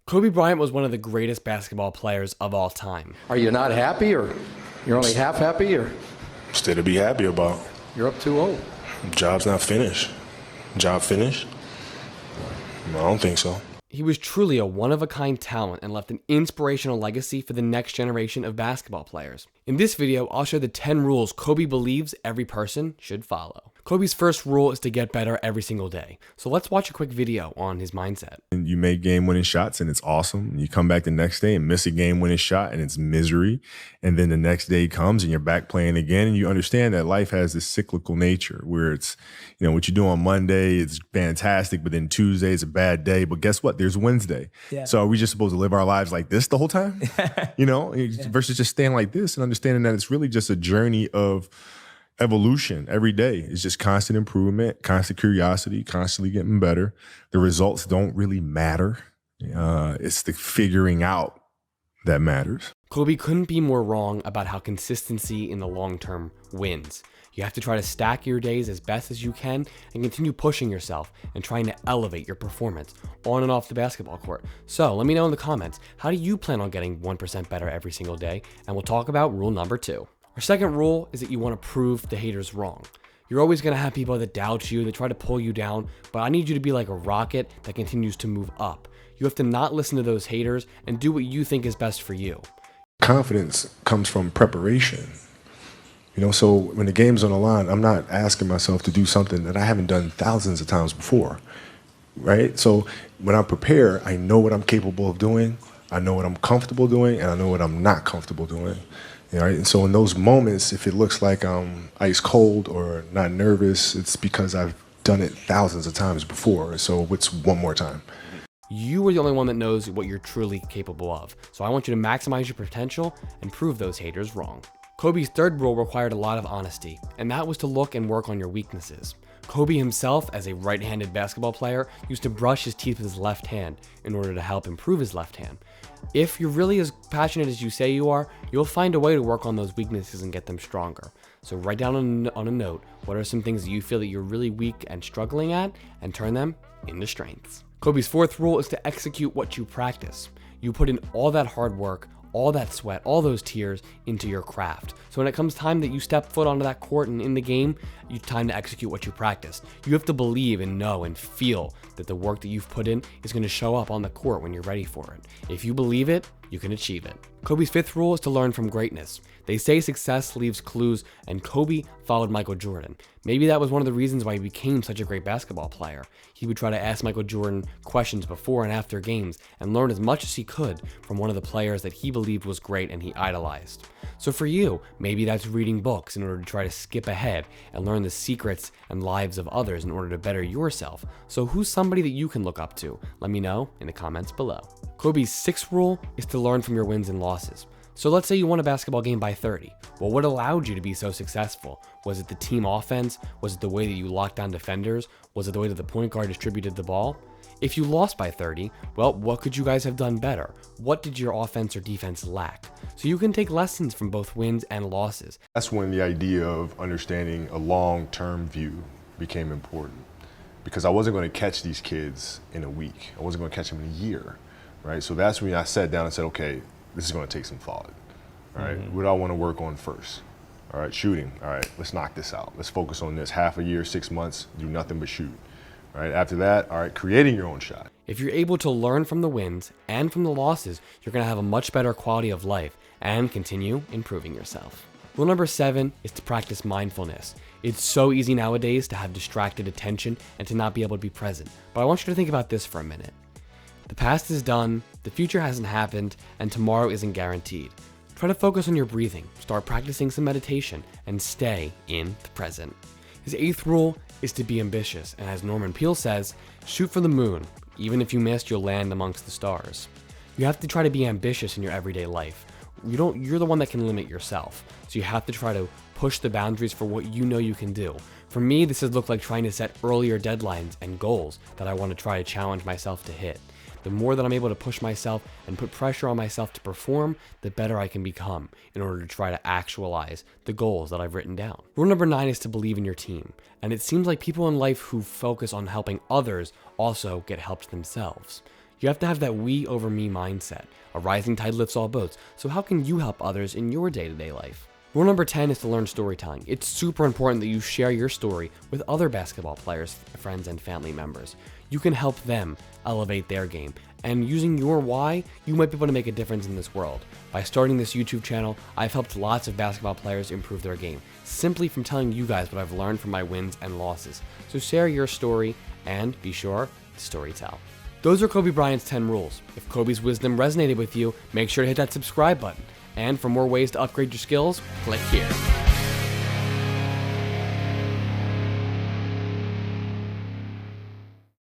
Kobe Bryant was one of the greatest basketball players of all time. Are you not happy, or you're only half happy, or Still to be happy about. you're up 2-0? Job's not finished. Job finished? No, I don't think so. He was truly a one-of-a-kind talent and left an inspirational legacy for the next generation of basketball players. In this video, I'll show the 10 rules Kobe believes every person should follow. Kobe's first rule is to get better every single day. So let's watch a quick video on his mindset. And you make game-winning shots and it's awesome. And you come back the next day and miss a game-winning shot and it's misery. And then the next day comes and you're back playing again. And you understand that life has this cyclical nature where it's, what you do on Monday is fantastic, but then Tuesday is a bad day. But guess what? There's Wednesday. Yeah. So are we just supposed to live our lives like this the whole time? Versus just staying like this and understanding that it's really just a journey of evolution every day. It's just constant improvement, constant curiosity, constantly getting better. The results don't really matter. It's the figuring out that matters. Kobe couldn't be more wrong about how consistency in the long term wins. You have to try to stack your days as best as you can and continue pushing yourself and trying to elevate your performance on and off the basketball court. So let me know in the comments, how do you plan on getting 1% better every single day? And we'll talk about rule number 2. Our second rule is that you want to prove the haters wrong. You're always going to have people that doubt you, that try to pull you down, but I need you to be like a rocket that continues to move up. You have to not listen to those haters and do what you think is best for you. Confidence comes from preparation. So when the game's on the line, I'm not asking myself to do something that I haven't done thousands of times before, right? So when I prepare, I know what I'm capable of doing, I know what I'm comfortable doing, and I know what I'm not comfortable doing. Right? And so in those moments, if it looks like I'm ice cold or not nervous, it's because I've done it thousands of times before. So it's one more time. You are the only one that knows what you're truly capable of. So I want you to maximize your potential and prove those haters wrong. Kobe's third rule required a lot of honesty, and that was to look and work on your weaknesses. Kobe himself, as a right-handed basketball player, used to brush his teeth with his left hand in order to help improve his left hand. If you're really as passionate as you say you are, you'll find a way to work on those weaknesses and get them stronger. So write down on a note, what are some things that you feel that you're really weak and struggling at, and turn them into strengths. Kobe's fourth rule is to execute what you practice. You put in all that hard work, all that sweat, all those tears into your craft. So when it comes time that you step foot onto that court and in the game, it's time to execute what you practiced. You have to believe and know and feel that the work that you've put in is going to show up on the court when you're ready for it. If you believe it, you can achieve it. Kobe's fifth rule is to learn from greatness. They say success leaves clues, and Kobe followed Michael Jordan. Maybe that was one of the reasons why he became such a great basketball player. He would try to ask Michael Jordan questions before and after games and learn as much as he could from one of the players that he believed was great and he idolized. So for you, maybe that's reading books in order to try to skip ahead and learn the secrets and lives of others in order to better yourself. So who's somebody that you can look up to? Let me know in the comments below. Kobe's sixth rule is to learn from your wins and losses. So let's say you won a basketball game by 30. Well, what allowed you to be so successful? Was it the team offense? Was it the way that you locked down defenders? Was it the way that the point guard distributed the ball? If you lost by 30, well, what could you guys have done better? What did your offense or defense lack? So you can take lessons from both wins and losses. That's when the idea of understanding a long-term view became important, because I wasn't going to catch these kids in a week. I wasn't going to catch them in a year, right? So that's when I sat down and said, okay, this is going to take some thought, all right? What do I want to work on first? All right, shooting. All right, let's knock this out. Let's focus on this. Half a year, 6 months, do nothing but shoot. All right, after that, all right, creating your own shot. If you're able to learn from the wins and from the losses, you're going to have a much better quality of life and continue improving yourself. Rule number 7 is to practice mindfulness. It's so easy nowadays to have distracted attention and to not be able to be present. But I want you to think about this for a minute. The past is done, the future hasn't happened, and tomorrow isn't guaranteed. Try to focus on your breathing, start practicing some meditation, and stay in the present. His 8th rule is to be ambitious, and as Norman Peale says, shoot for the moon. Even if you miss, you'll land amongst the stars. You have to try to be ambitious in your everyday life. You're the one that can limit yourself, so you have to try to push the boundaries for what you know you can do. For me, this has looked like trying to set earlier deadlines and goals that I want to try to challenge myself to hit. The more that I'm able to push myself and put pressure on myself to perform, the better I can become in order to try to actualize the goals that I've written down. Rule number 9 is to believe in your team. And it seems like people in life who focus on helping others also get helped themselves. You have to have that we over me mindset. A rising tide lifts all boats. So how can you help others in your day-to-day life? Rule number 10 is to learn storytelling. It's super important that you share your story with other basketball players, friends, and family members. You can help them elevate their game. And using your why, you might be able to make a difference in this world. By starting this YouTube channel, I've helped lots of basketball players improve their game, simply from telling you guys what I've learned from my wins and losses. So share your story and be sure to storytell. Those are Kobe Bryant's 10 rules. If Kobe's wisdom resonated with you, make sure to hit that subscribe button. And for more ways to upgrade your skills, click here.